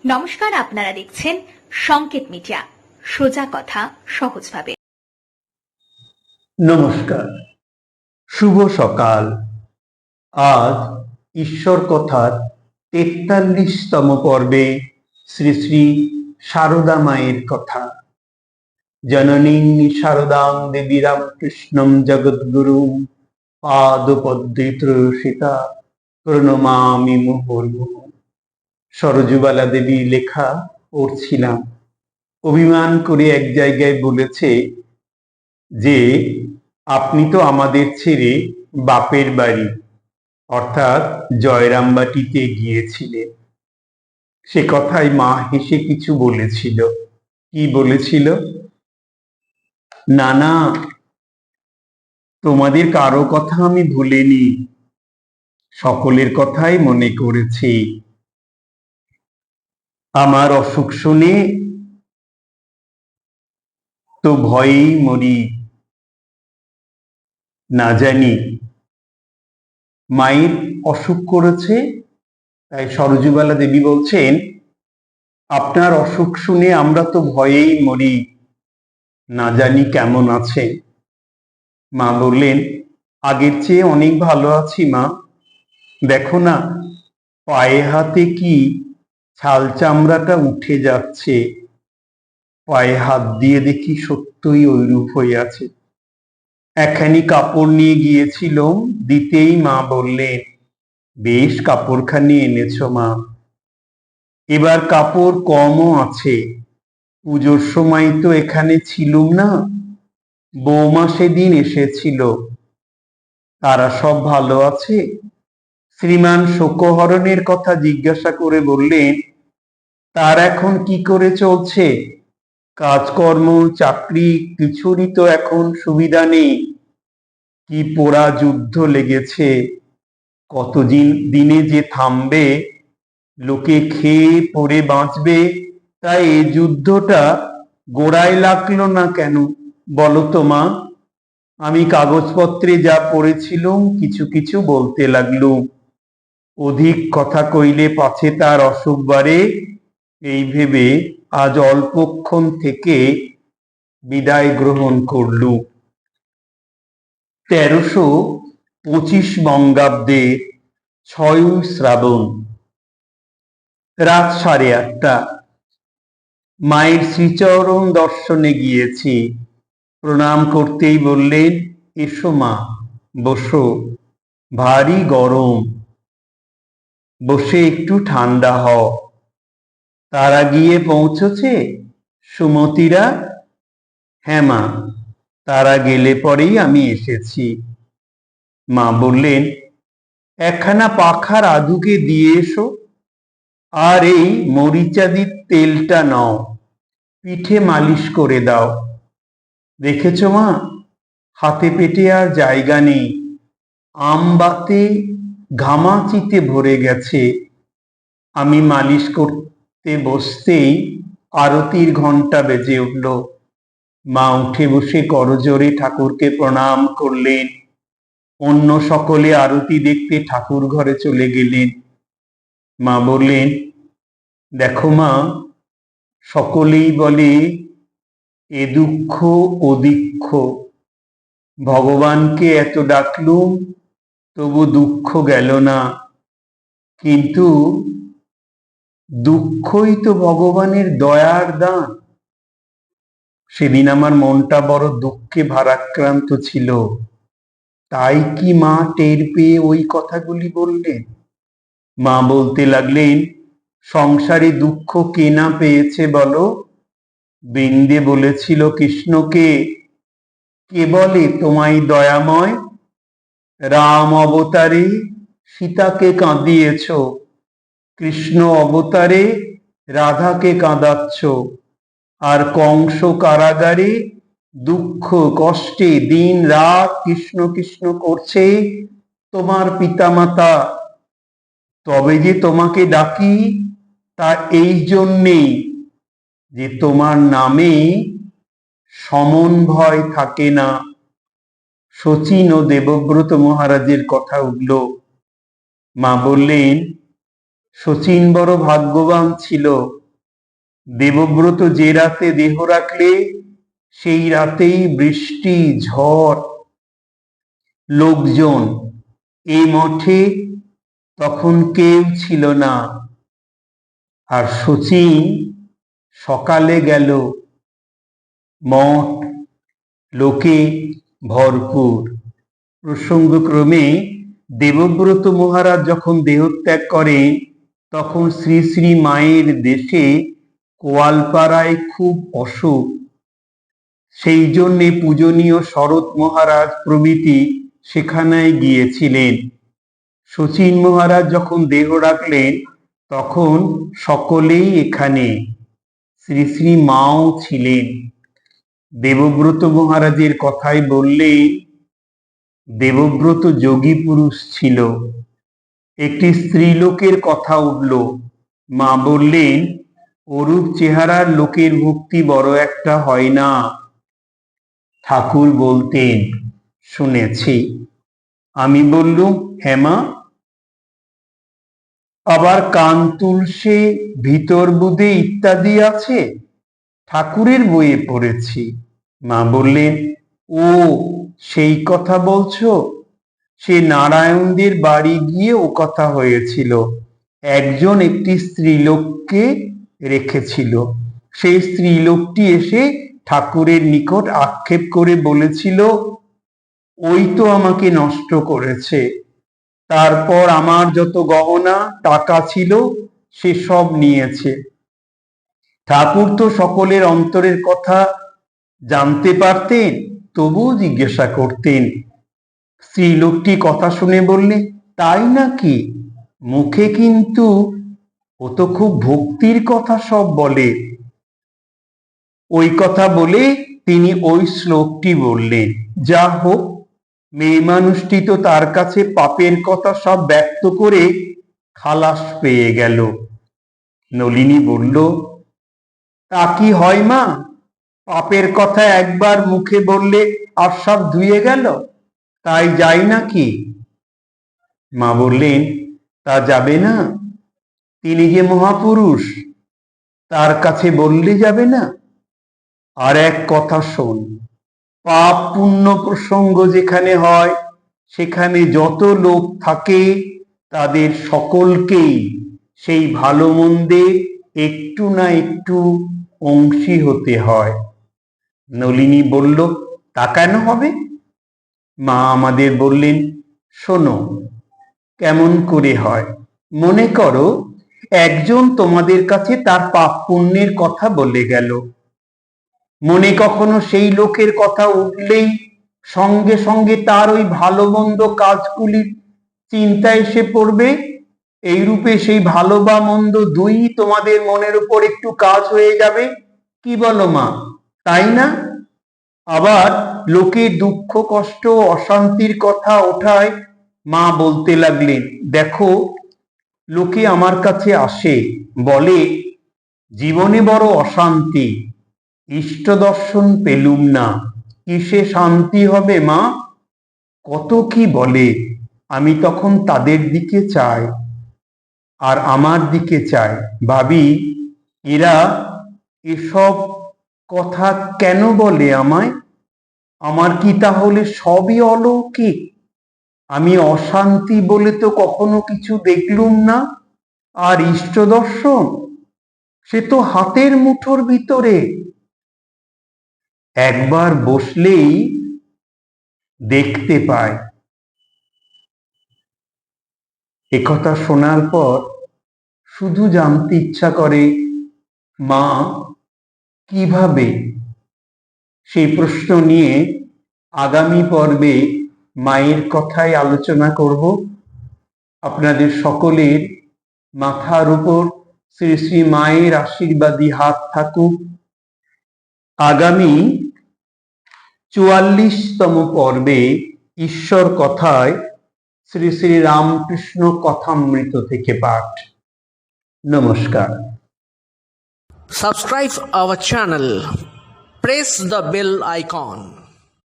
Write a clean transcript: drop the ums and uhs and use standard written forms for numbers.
নমস্কার, আপনারা দেখছেন সংকেত মিডিয়া, সোজা কথা সহজভাবে। নমস্কার, শুভ সকাল। আজ ঈশ্বর কথার 43তম পর্বে শ্রী শ্রী সারদা মায়ের কথা। জননীং শারদাং দেবী রামকৃষ্ণম জগদ্গুরুম পাদপদ্মে ত্রয়োষিতা প্রণমামি মুহুর্মুহুঃ। সরজুবালা দেবী লেখা পড়ছিলাম। অভিমান করে এক জায়গায় বলেছে যে আপনি তো আমাদের ছেড়ে বাপের বাড়ি অর্থাৎ জয়রামবাটিতে গিয়েছিলেন। সে কথায় মা হেসে কিছু বলেছিল। কি বলেছিল? না না, তোমাদের কারো কথা আমি ভুলিনি, সকলের কথাই মনে করেছি। আমার অসুখ শুনে তো ভয়েই মরি। না জানি মায়ের অসুখ করেছে, তাই সরজুবালা দেবী বলছেন আপনার অসুখ শুনে আমরা তো ভয়েই মরি, না জানি কেমন আছেন। মা বললেন আগের চেয়ে অনেক ভালো আছি মা। দেখো না, পায়ে হাতে কি ছাল চামড়াটা উঠে যাচ্ছে। পায়ে হাত দিয়ে দেখি সত্যই ওইরূপ হয়ে আছে। একখানি কাপড় নিয়ে গিয়েছিলাম, দিতেই মা বললেন বেশ কাপড়খানি এনেছো মা। এবার কাপড় কমও আছে। পুজোর সময় তো এখানে ছিলুম না, বৌমা সেদিন এসেছিল। তারা সব ভালো আছে? শ্রীমান শোকহরণের কথা জিজ্ঞাসা করে বললেন তার এখন কি করে চলছে? কাজকর্ম চাকরি কিছুরই তো এখন সুবিধা নেই। কি পোড়া যুদ্ধ লেগেছে, কতদিন দিনে যে থামবে, লোকে খেয়ে পড়ে বাঁচবে, তাই এই যুদ্ধটা গোড়ায় লাগলো না কেন বলো তো মা? আমি কাগজপত্রে যা পড়েছিলুম কিছু কিছু বলতে লাগলুম। অধিক কথা কইলে পাছে তার অসুখ বাড়ে, এই ভেবে আজ অল্পক্ষণ থেকে বিদায় গ্রহণ করলুম। 1325 বঙ্গাব্দে 6 শ্রাবণ, রাত 8:30। মায়ের শ্রীচরণ দর্শনে গিয়েছি। প্রণাম করতেই বললেন এসো মা, বসো, ভারী গরম, বসে একটু ঠান্ডা হও। তারা গিয়ে পৌঁছেছে সুমতিরা? হ্যাঁ মা, তারা গেলে পরেই আমি এসেছি। মা বললেন একখানা পাখার আধুকে দিয়ে এসো, আর এই মরিচাদির তেলটা নাও, পিঠে মালিশ করে দাও। দেখেছ মা, হাতে পেটে আর জায়গা নেই, আমবাতে ঘামাচিতে ভরে গেছে। আমি মালিশ করতে বসতেই আরতির ঘণ্টা বেজে উঠল। মা উঠে বসে করজোড়ে ঠাকুরকে প্রণাম করলেন। অন্য সকলে আরতি দেখতে ঠাকুর ঘরে চলে গেলেন। মা বললেন দেখো মা, সকলেই বলে এ দুঃখ ও দীক্ষ, ভগবানকে এত ডাকলুম তবু দুঃখ গেল না, কিন্তু দুঃখই তো ভগবানের দয়ার দান। সেদিন আমার মনটা বড় দুঃখে ভারাক্রান্ত ছিল, তাই কি মা টের পেয়ে ওই কথাগুলি বললেন? মা বলতে লাগলেন সংসারে দুঃখ কে না পেয়েছে বলো? বৃন্দে বলেছিল কৃষ্ণকে, কে বলে তোমায় দয়াময়? রাম অবতারে সীতাকে কাঁদিয়েছ, কৃষ্ণ অবতারে রাধাকে কাঁদাচ্ছ, আর কংস কারাগারে দুঃখ কষ্টে দিন রাত কৃষ্ণ কৃষ্ণ করছে তোমার পিতামাতা। তবে যে তোমাকে ডাকি তা এই জন্যেই যে তোমার নামে সমন ভয় থাকে না। শচীন ও দেবব্রত মহারাজের কথা উঠল। মা বললেন শচীন বড় ভাগ্যবান ছিল। দেবব্রত যে রাতে দেহ রাখলে সেই রাতেই বৃষ্টি ঝড়, লোকজন এই মঠে তখন কেউ ছিল না। আর শচীন সকালে গেল, মঠ লোকে ভরপুর। প্রসঙ্গক্রমে দেবব্রত মহারাজ যখন দেহত্যাগ করেন তখন শ্রী শ্রী মায়ের দেশে কোয়ালপাড়ায় খুব অসুখ। সেই জন্যে পূজনীয় শরৎ মহারাজ প্রভৃতি সেখানে গিয়েছিলেন। শচীন মহারাজ যখন দেহ রাখলেন তখন সকলেই এখানে, শ্রী শ্রী মাও ছিলেন। দেবব্রত মহারাজের কথাই বললেন, দেবব্রত যোগী পুরুষ ছিল। একটি স্ত্রীলোকের কথা উঠল। মা বললেন, ওরূপ চেহারার লোকের ভক্তি বড় একটা হয় না। ঠাকুর বলতেন, শুনেছি। আমি বললুম, হ্যাঁ মা। আবার কান তুলসে, ভিতর বুদে ইত্যাদি আছে, ঠাকুরের বইয়ে পড়েছি। মা বললেন, ও সেই কথা বলছো? সে নারায়ণদের বাড়ি গিয়ে ও কথা হয়েছিল। একজন একটি স্ত্রীলোককে রেখেছিল। সেই স্ত্রীলোকটি এসে ঠাকুরের নিকট আক্ষেপ করে বলেছিল, ওই তো আমাকে নষ্ট করেছে। তারপর আমার যত গহনা টাকা ছিল সে সব নিয়েছে। ঠাকুর তো সকলের অন্তরের কথা জানতে পারতেন, তবুও জিজ্ঞাসা করতেন। স্ত্রীলোকটি কথা শুনে বললে, তাই নাকি? মুখে কিন্তু ও তো খুব ভক্তির কথা সব বলে। ওই কথা বলে তিনি ওই শ্লোকটি বললেন। যা হোক, মেয়ে মানুষটি তো তার কাছে পাপের কথা সব ব্যক্ত করে খালাস পেয়ে গেল। নলিনী বলল, তা কি হয় মা? পাপের কথা একবার মুখে বললে আর সব ধুয়ে গেল, তাই যাই নাকি? মা বললেন, তা যাবে না? তিনি যে মহাপুরুষ, তার কাছে বললে যাবে না? আর এক কথা শোন, পাপ পুণ্য প্রসঙ্গ যেখানে হয় সেখানে যত লোক থাকে তাদের সকলকেই সেই ভালো মন্দে একটু না একটু অংশী হতে হয়। নলিনী বলল, তা কেন হবে? মা আমাদের বললেন, শোনো কেমন করে হয়। মনে করো একজন তোমাদের কাছে তার পাপ পুণ্যের কথা বলে গেল। মনে কখনো সেই লোকের কথা উঠলেই সঙ্গে সঙ্গে তার ওই ভালো মন্দ কাজগুলির চিন্তা এসে পড়বে। এইরূপে সেই ভালো বা মন্দ দুই তোমাদের মনের উপর একটু কাজ হয়ে যাবে। কি বলো মা, তাই না? আবার লোকের দুঃখ কষ্ট অশান্তির কথা ওঠায় মা বলতে লাগলেন, দেখো লোকে আমার কাছে আসে, বলে জীবনে বড় অশান্তি, ইষ্ট দর্শন পেলুম না, কিসে শান্তি হবে মা? কত কি বলে। আমি তখন তাদের দিকে চাই আর আমার দিকে চাই, ভাবি এরা এসব কথা কেন বলে আমায়? আমার কি তাহলে সবই অলৌকিক? আমি অশান্তি বলে তো কখনো কিছু দেখলুম না। আর ইষ্ট দর্শন, সে তো হাতের মুঠোর ভিতরে, একবার বসলেই দেখতে পায়। একথা শোনার পর শুধু জানতে ইচ্ছা করে, মা কিভাবে? সেই প্রশ্ন নিয়ে আগামী পর্বে মায়ের কথাই আলোচনা করব। আপনাদের সকলের মাথার উপর শ্রী শ্রী মায়ের আশীর্বাদী হাত থাকুক। আগামী 44তম পর্বে ঈশ্বর কথায় শ্রী শ্রী রামকৃষ্ণ কথামৃত থেকে পাঠ। নমস্কার। Subscribe our channel. Press the bell icon.